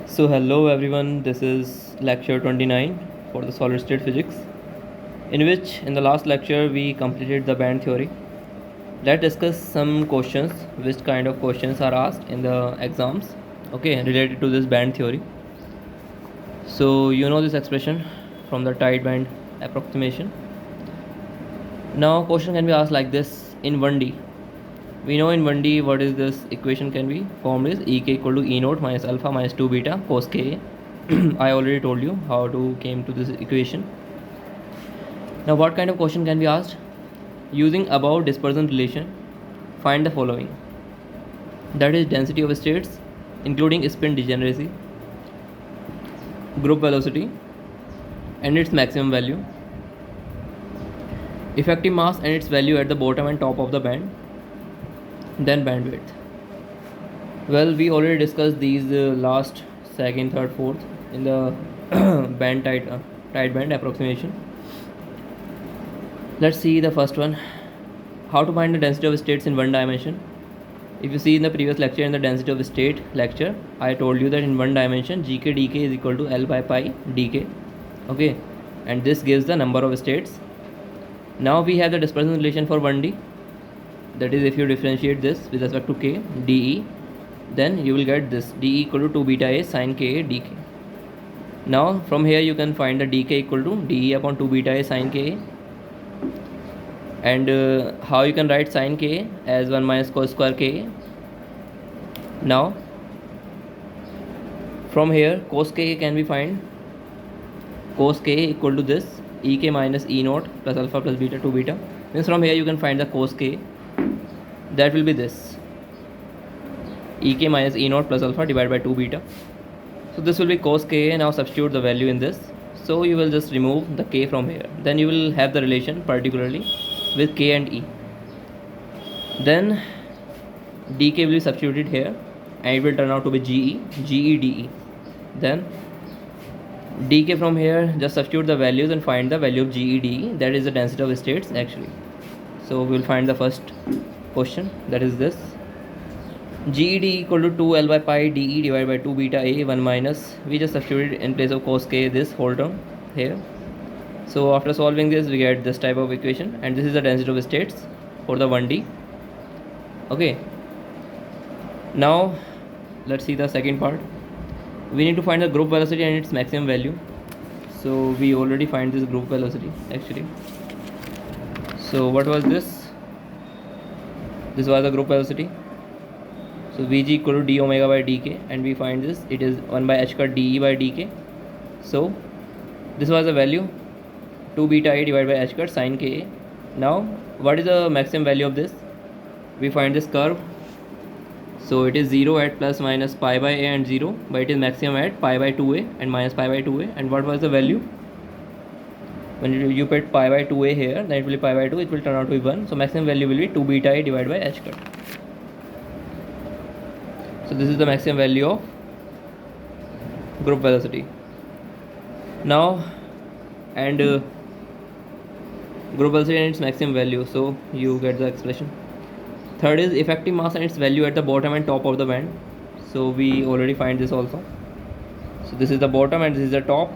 So hello everyone, this is lecture 29 for the solid state physics, in which in the last lecture we completed the band theory. Let's discuss some questions, which kind of questions are asked in the exams, okay, related to this band theory. So you know this expression from the tight band approximation. Now question can be asked like this in 1D. We know in 1D what is this equation can be formed is ek equal to e naught minus alpha minus 2 beta cos ka. I already told you how to came to this equation. Now what kind of question can be asked? Using above dispersion relation, find the following. That is density of states including spin degeneracy, group velocity and its maximum value, effective mass and its value at the bottom and top of the band, then bandwidth. Well, we already discussed these last, second, third, fourth in the band tight band approximation. Let's see the first one. How to find the density of states in one dimension. If you see in the previous lecture, in the density of state lecture, I told you that in one dimension gk dk is equal to L by pi dk. Okay, and this gives the number of states. Now we have the dispersion relation for 1D. That is, if you differentiate this with respect to k dE, then you will get this dE equal to 2 beta a sin ka dk. Now from here you can find the dk equal to dE upon 2 beta a sin ka. And how you can write sin ka as 1 minus cos square ka. Now from here cos ka can be find cos ka equal to this ek minus e naught plus alpha plus beta 2 beta. Means from here you can find the cos ka. That will be this ek minus e naught plus alpha divided by 2 beta. So this will be cos ka. Now substitute the value in this. So you will just remove the k from here. Then you will have the relation particularly with k and e. Then dk will be substituted here and it will turn out to be ge de. Then dk from here, just substitute the values and find the value of ge de. That is the density of states actually. So we will find the first question, that is this ge de equal to 2 L by pi de divided by 2 beta a 1 minus, we just substituted in place of cos k this whole term here. So after solving this we get this type of equation, and this is the density of states for the 1D. Okay, now let's see the second part. We need to find the group velocity and its maximum value. So we already find this group velocity actually. So what was this? This was the group velocity. So Vg equal to d omega by dk, and we find this, it is 1 by h cut de by dk. So this was the value 2 beta a divided by h cut sin ka. Now what is the maximum value of this? We find this curve. So it is 0 at plus minus pi by a and 0, but it is maximum at pi by 2a and minus pi by 2a. And what was the value? When you put pi by 2a here, then it will be pi by 2, it will turn out to be 1. So maximum value will be 2 beta a divided by h cut. So this is the maximum value of group velocity. Now, and group velocity and its maximum value, so you get the expression. Third is effective mass and its value at the bottom and top of the band. So we already find this also. So this is the bottom and this is the top.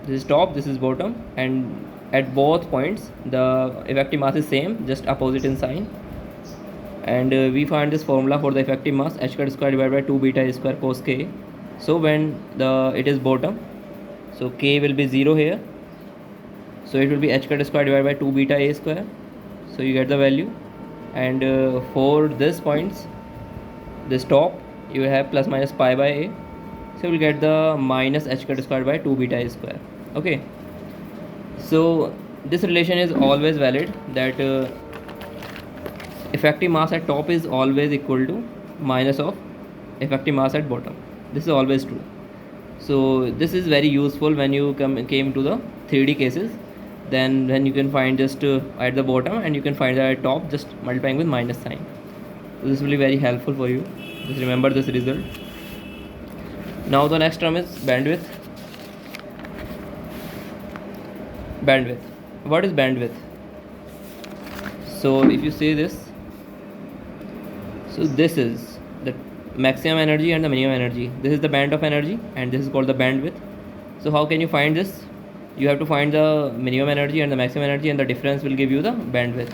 This is top, this is bottom, and at both points the effective mass is same, just opposite in sign. And we find this formula for the effective mass, h cut square divided by 2 beta a square cos k. So when it is bottom, so k will be 0 here, so it will be h cut square divided by 2 beta a square. So you get the value. And for this points, this top, you have plus minus pi by a, so you will get the minus h cut square by 2 beta a square. Okay, so this relation is always valid, that effective mass at top is always equal to minus of effective mass at bottom. This is always true. So this is very useful when you came to the 3D cases. Then when you can find just at the bottom, and you can find that at top just multiplying with minus sign. So this will be very helpful for you. Just remember this result. Now the next term is bandwidth. Bandwidth. What is bandwidth? So if you see this, so this is the maximum energy and the minimum energy. This is the band of energy and this is called the bandwidth. So how can you find this? You have to find the minimum energy and the maximum energy, and the difference will give you the bandwidth.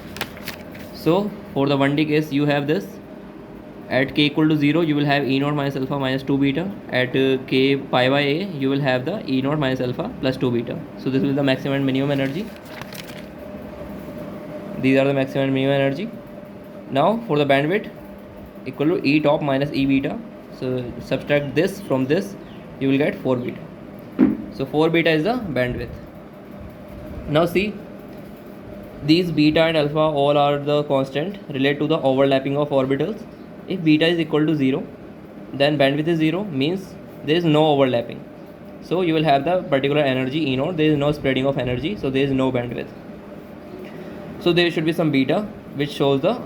So for the 1D case, you have this. At k equal to 0, you will have E naught minus alpha minus 2 beta. At k pi by a, you will have the E naught minus alpha plus 2 beta. So this will be the maximum and minimum energy. These are the maximum and minimum energy. Now for the bandwidth, equal to E top minus E beta. So subtract this from this, you will get 4 beta. So 4 beta is the bandwidth. Now see, these beta and alpha all are the constant related to the overlapping of orbitals. If beta is equal to 0, then bandwidth is 0, means there is no overlapping. So you will have the particular energy E naught, there is no spreading of energy, so there is no bandwidth. So there should be some beta which shows the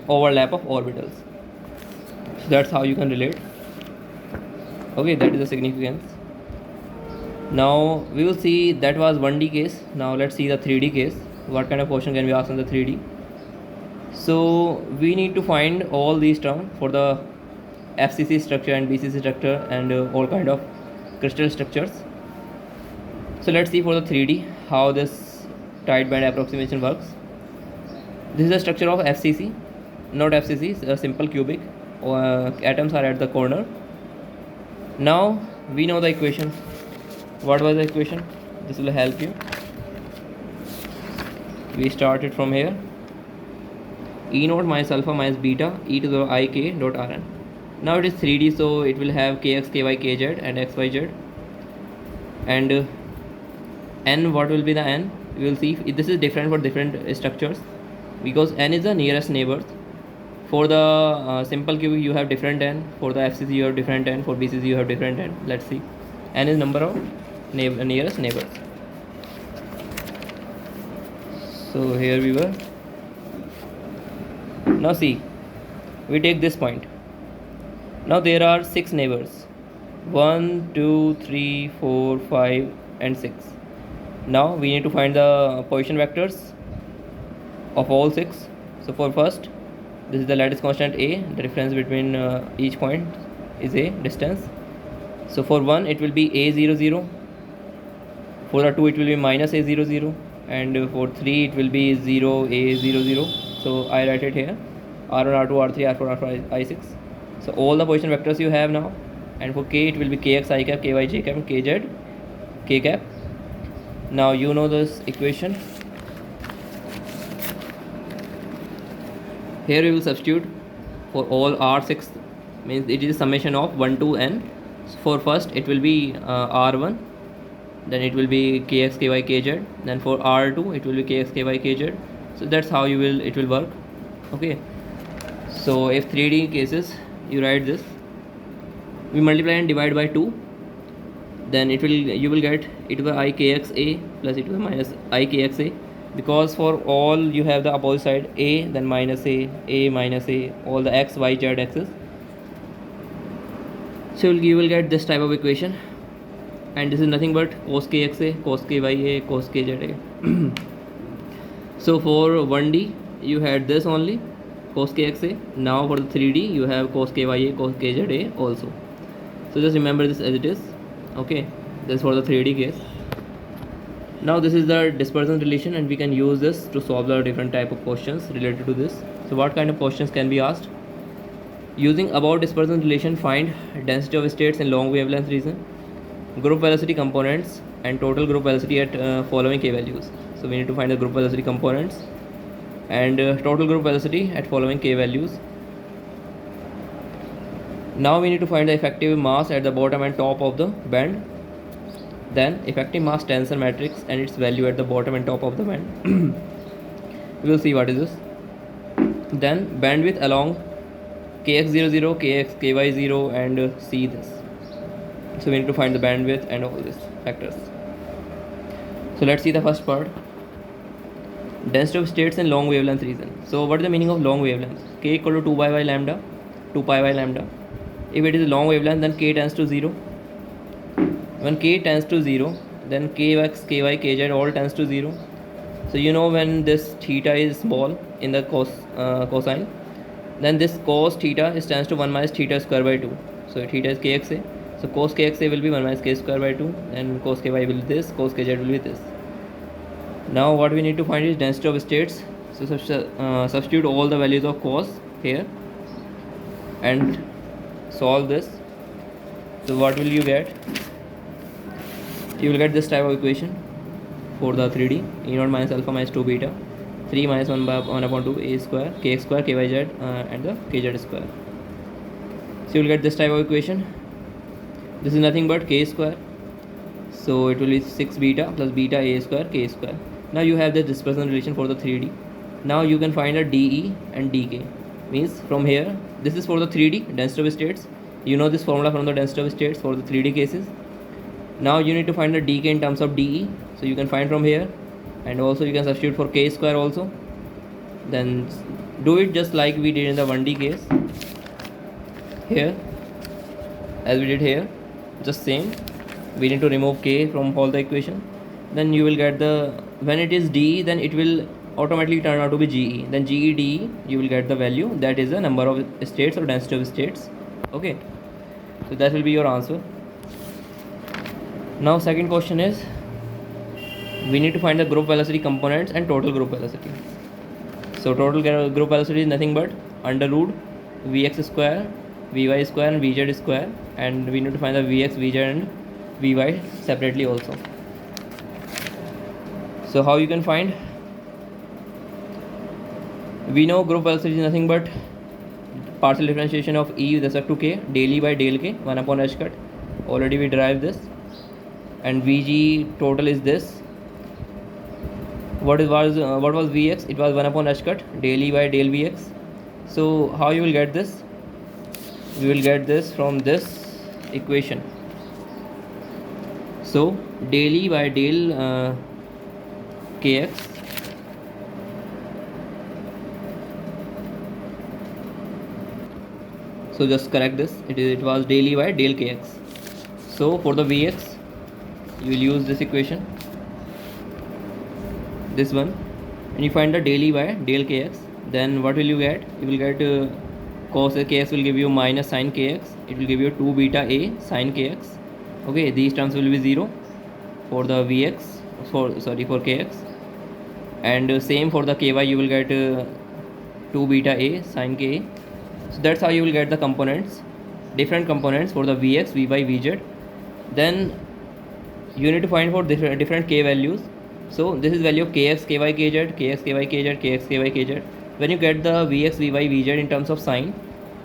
overlap of orbitals. So that's how you can relate. Okay, that is the significance. Now we will see, that was 1D case. Now let's see the 3D case. What kind of question can we ask on the 3D? So we need to find all these terms for the FCC structure and BCC structure and all kind of crystal structures. So let's see for the 3D how this tight band approximation works. This is the structure of FCC, not FCC, it's a simple cubic. Atoms are at the corner. Now we know the equation. What was the equation? This will help you. We started from here. E naught minus alpha minus beta e to the I k dot Rn. Now it is 3D, so it will have kx, ky, kz and xyz. And n, what will be the n? We will see this is different for different structures, because n is the nearest neighbor. For the simple cubic you have different n, for the FCC you have different n, for BCC you have different n. Let's see. N is number of nearest neighbors. So here we were. Now see, we take this point. Now there are 6 neighbors, 1, 2, 3, 4, 5 and 6. Now we need to find the position vectors of all 6. So for first, this is the lattice constant a, the difference between each point is a distance. So for 1 it will be a0 0, for the 2 it will be minus a0 0, and for 3 it will be 0 a0 0. So I write it here, r1 r2 r3 r4 r5 i6. So all the position vectors you have now, and for k it will be kx I cap, ky j cap, kz k cap. Now you know this equation. Here we will substitute for all r6, means it is a summation of 1 to n. So for first it will be r1, then it will be kx ky kz, then for r2 it will be kx ky kz. So that's how it will work. Okay, so if 3D cases, you write this, we multiply and divide by 2, then you will get e to the I kx a plus e to the minus I kx a, because for all you have the opposite side a, then minus a minus a, all the x, y, z axis. So you will get this type of equation, and this is nothing but cos kx a, cos ky a, cos kz a. So for 1D you had this only, cos kx a. Now for the 3D you have cos ky a, cos kz a also. So just remember this as it is. Okay, this is for the 3D case. Now this is the dispersion relation, and we can use this to solve the different type of questions related to this. So what kind of questions can be asked? Using above dispersion relation, find density of states in long wavelength region, group velocity components and total group velocity at following k values. So we need to find the group velocity components and total group velocity at following k values. Now we need to find the effective mass at the bottom and top of the band, then effective mass tensor matrix and its value at the bottom and top of the band. We will see what is this. Then bandwidth along kx00, kx, ky0 and see this. So we need to find the bandwidth and all these factors. So let's see the first part. Density of states in long wavelength region. So what is the meaning of long wavelength? K equal to 2 pi by lambda, 2 pi by lambda. If it is a long wavelength, then k tends to 0. When k tends to 0, then kx, ky, kz all tends to 0. So you know when this theta is small in the cosine, then this cos theta is stands to 1 minus theta square by 2. So theta is kxa. So cos kxa will be 1 minus k square by 2, and cos ky will be this, cos kz will be this. Now what we need to find is density of states. So substitute all the values of cos here and solve this. So what will you get? You will get this type of equation for the 3D: e naught minus alpha minus 2 beta 3 minus 1 by 1 upon 2 a square kx square kyz and the kz square. So you will get this type of equation. This is nothing but k square, so it will be 6 beta plus beta a square k square. Now you have the dispersion relation for the 3D. Now you can find a dE and dk. Means from here, this is for the 3D density of states. You know this formula from the density of states for the 3D cases. Now you need to find the dk in terms of dE. So you can find from here, and also you can substitute for k square also. Then do it just like we did in the 1D case. Here, as we did here, just same. We need to remove k from all the equation. Then you will get the, when it is dE, then it will automatically turn out to be GE. Then GE dE, you will get the value that is the number of states or density of states. Okay, so that will be your answer. Now second question is, we need to find the group velocity components and total group velocity. So total group velocity is nothing but under root Vx square, Vy square and Vz square, and we need to find the Vx, Vz and Vy separately also. So how you can find? We know group velocity is nothing but partial differentiation of E with respect to k, del E by del k, 1 upon h cut. Already we derived this. And Vg total is this. What was Vx? It was 1 upon h cut, del E by del Vx. So how you will get this? We will get this from this equation. So del E by del kx so just correct this, it was del E by del kx. So for the Vx you will use this equation, this one, and you find the del E by del kx. Then what will you get? You will get cos kx will give you minus sin kx, it will give you 2 beta a sin kx. Okay, these terms will be 0 for the Vx, for kx, and same for the ky, you will get 2 beta a sin ka. So that's how you will get the components, different components for the Vx, Vy, Vz. Then you need to find for different k values. So this is value of kx, ky, kz, kx, ky, kz, kx, ky, kz. When you get the Vx, Vy, Vz in terms of sign,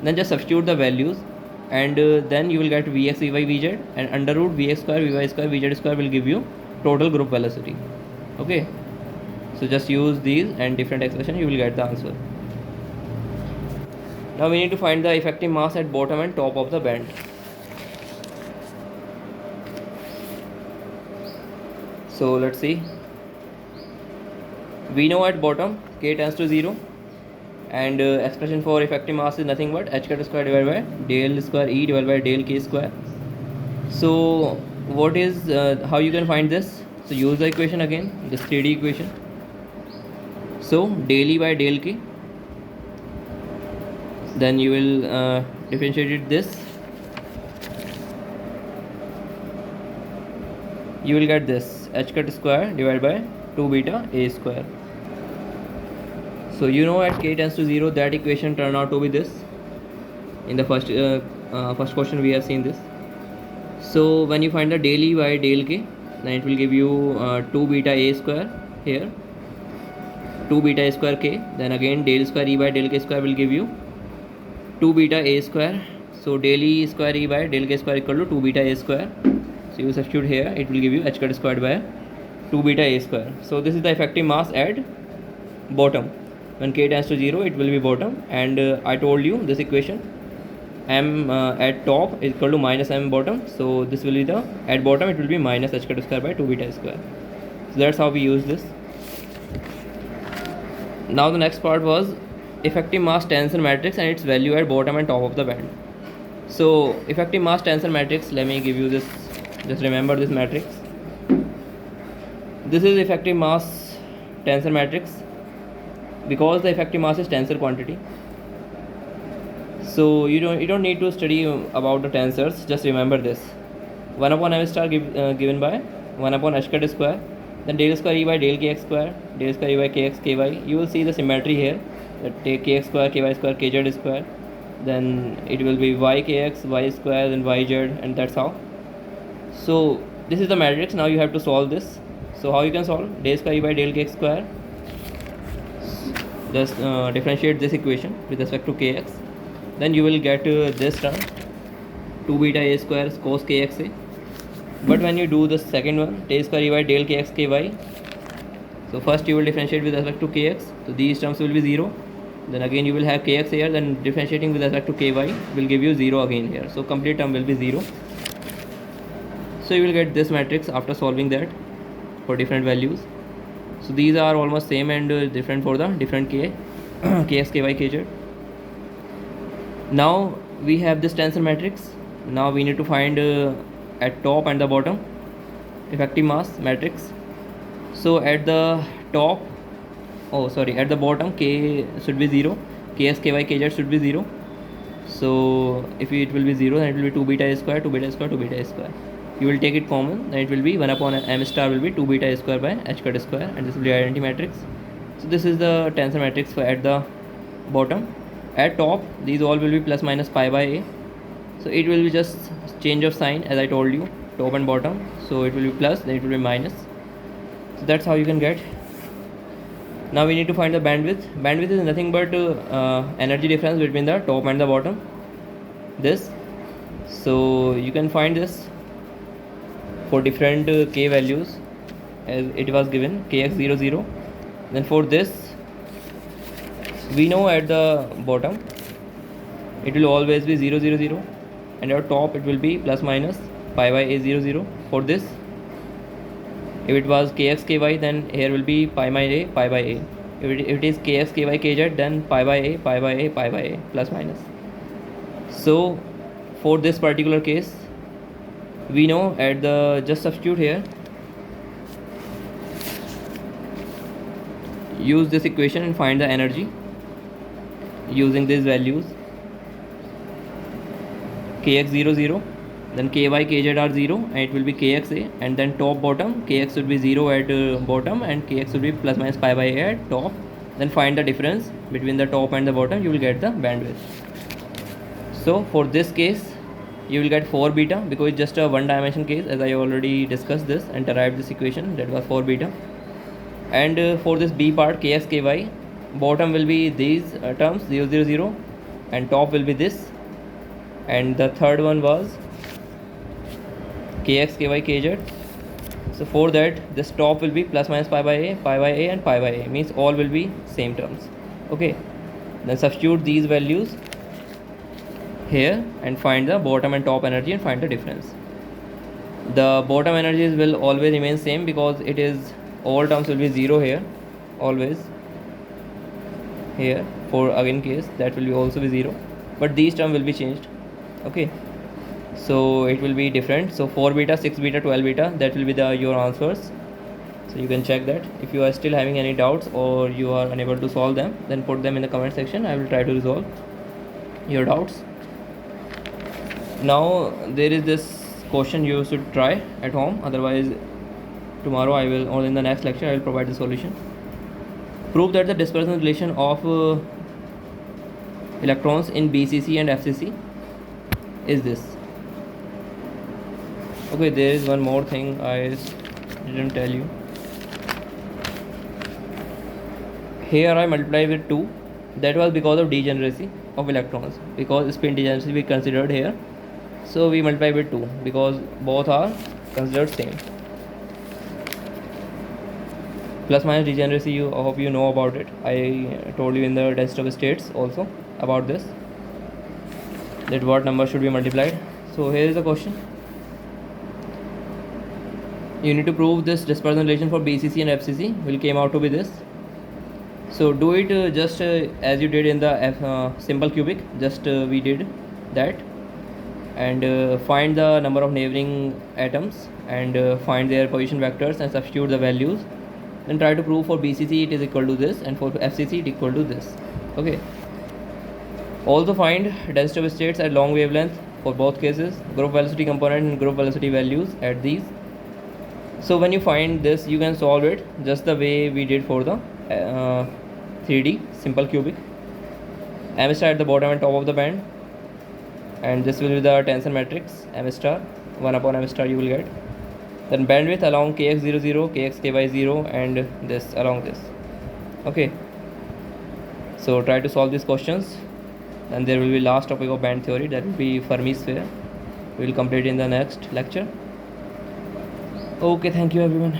then just substitute the values, and then you will get Vx, Vy, Vz, and under root Vx square, Vy square, Vz square will give you total group velocity. Okay, so just use these and different expression, you will get the answer. Now we need to find the effective mass at bottom and top of the band. So let's see. We know at bottom k tends to 0, and expression for effective mass is nothing but h cut square divided by del square E divided by del k square. So what is how you can find this? So use the equation again, this 3D equation. So del E by del k, then you will differentiate it this. You will get this h cut square divided by 2 beta a square. So you know at k tends to 0, that equation turned out to be this. In the first question we have seen this. So when you find the del E by del k, then it will give you 2 beta a square here, 2 beta a square k. Then again del square E by del k square will give you 2 beta a square. So del E square E by del k square equal to 2 beta a square. So you substitute here, it will give you h cut squared by 2 beta a square. So this is the effective mass at bottom. When k tends to 0, it will be bottom, and I told you this equation, m at top is equal to minus m bottom. So this will be the, at bottom it will be minus h cut square by 2 beta square. So that's how we use this. Now the next part was effective mass tensor matrix and its value at bottom and top of the band. So effective mass tensor matrix, let me give you this, just remember this matrix. This is effective mass tensor matrix, because the effective mass is tensor quantity. So you don't need to study about the tensors. Just remember this: 1 upon m star given by 1 upon h cut square, then del square e by del kx square, del square e by kx ky. You will see the symmetry here. That take kx square, ky square, kz square. Then it will be y kx, y square, then yz, and that's how. So this is the matrix. Now you have to solve this. So how you can solve? Del square e by del kx square. Just differentiate this equation with respect to kx. Then you will get this term 2 beta a square cos kxa. But when you do the second one, del square e by del kx ky, so first you will differentiate with respect to kx, so these terms will be 0. Then again you will have kx here, then differentiating with respect to ky will give you 0 again here, so complete term will be 0. So you will get this matrix after solving that for different values. So these are almost same and different for the different k kx ky kz. Now we have this tensor matrix. Now we need to find at top and the bottom effective mass matrix. So at the top, at the bottom k should be 0, kx ky kz should be 0. So if it will be 0, then it will be 2 beta a square, 2 beta a square, 2 beta a square. You will take it common, then it will be 1 upon m star will be 2 beta a square by h cut square, and this will be identity matrix. So this is the tensor matrix for at the bottom. At top, these all will be plus minus pi by a. So it will be just change of sign, as I told you, top and bottom. So it will be plus, then it will be minus. So that's how you can get. Now we need to find the bandwidth. Bandwidth is nothing but energy difference between the top and the bottom. This. So you can find this for different k values as it was given kx00. Then for this, we know at the bottom it will always be 0 0 0, and at top it will be plus minus pi by a 0 0. For this, if it was kx ky, then here will be pi by a, pi by a. If it is kx ky kz, then pi by a, pi by a, pi by a, plus minus. So for this particular case, we know at the, just substitute here, use this equation and find the energy using these values. Kx00, then ky kz are 0, and it will be kxa, and then top bottom kx should be 0 at bottom and kx should be plus minus pi by a at top. Then find the difference between the top and the bottom, you will get the bandwidth. So for this case, you will get 4 beta because it's just a one dimension case, as I already discussed this and derived this equation, that was 4 beta. And for this b part, kx ky, bottom will be these terms 0 0 0, and top will be this, and the third one was kx ky kz. So for that, this top will be plus minus pi by a, and pi by a, means all will be same terms. Okay, then substitute these values here and find the bottom and top energy and find the difference. The bottom energies will always remain same because it is all terms will be 0 here, always. Here for again case, that will be also be 0, but these terms will be changed. Okay, so it will be different. So 4 beta, 6 beta, 12 beta, that will be the your answers. So you can check that. If you are still having any doubts or you are unable to solve them, then put them in the comment section. I will try to resolve your doubts. Now there is this question you should try at home, otherwise tomorrow I will, or in the next lecture I will provide the solution. Prove that the dispersion relation of electrons in BCC and FCC is this. Okay, there is one more thing I didn't tell you. Here I multiply with 2. That was because of degeneracy of electrons, because spin degeneracy we considered here. So we multiply with 2 because both are considered same. Plus minus degeneracy, I hope you know about it. I told you in the density of states also about this, that what number should be multiplied. So here is the question. You need to prove this dispersion relation for BCC and FCC will came out to be this. So do it just as you did in the simple cubic, just we did that, and find the number of neighboring atoms and find their position vectors and substitute the values. Then try to prove for BCC it is equal to this, and for FCC it equal to this. Okay, Also find density of states at long wavelength for both cases, group velocity component and group velocity values at these. So when you find this, you can solve it just the way we did for the 3D simple cubic. M star at the bottom and top of the band, and this will be the tensor matrix M star, 1 upon M star you will get. Then bandwidth along kx00, kx ky0, and this along this. Okay, so try to solve these questions. And there will be last topic of band theory, that will be Fermi sphere. We will complete in the next lecture. Okay, thank you everyone.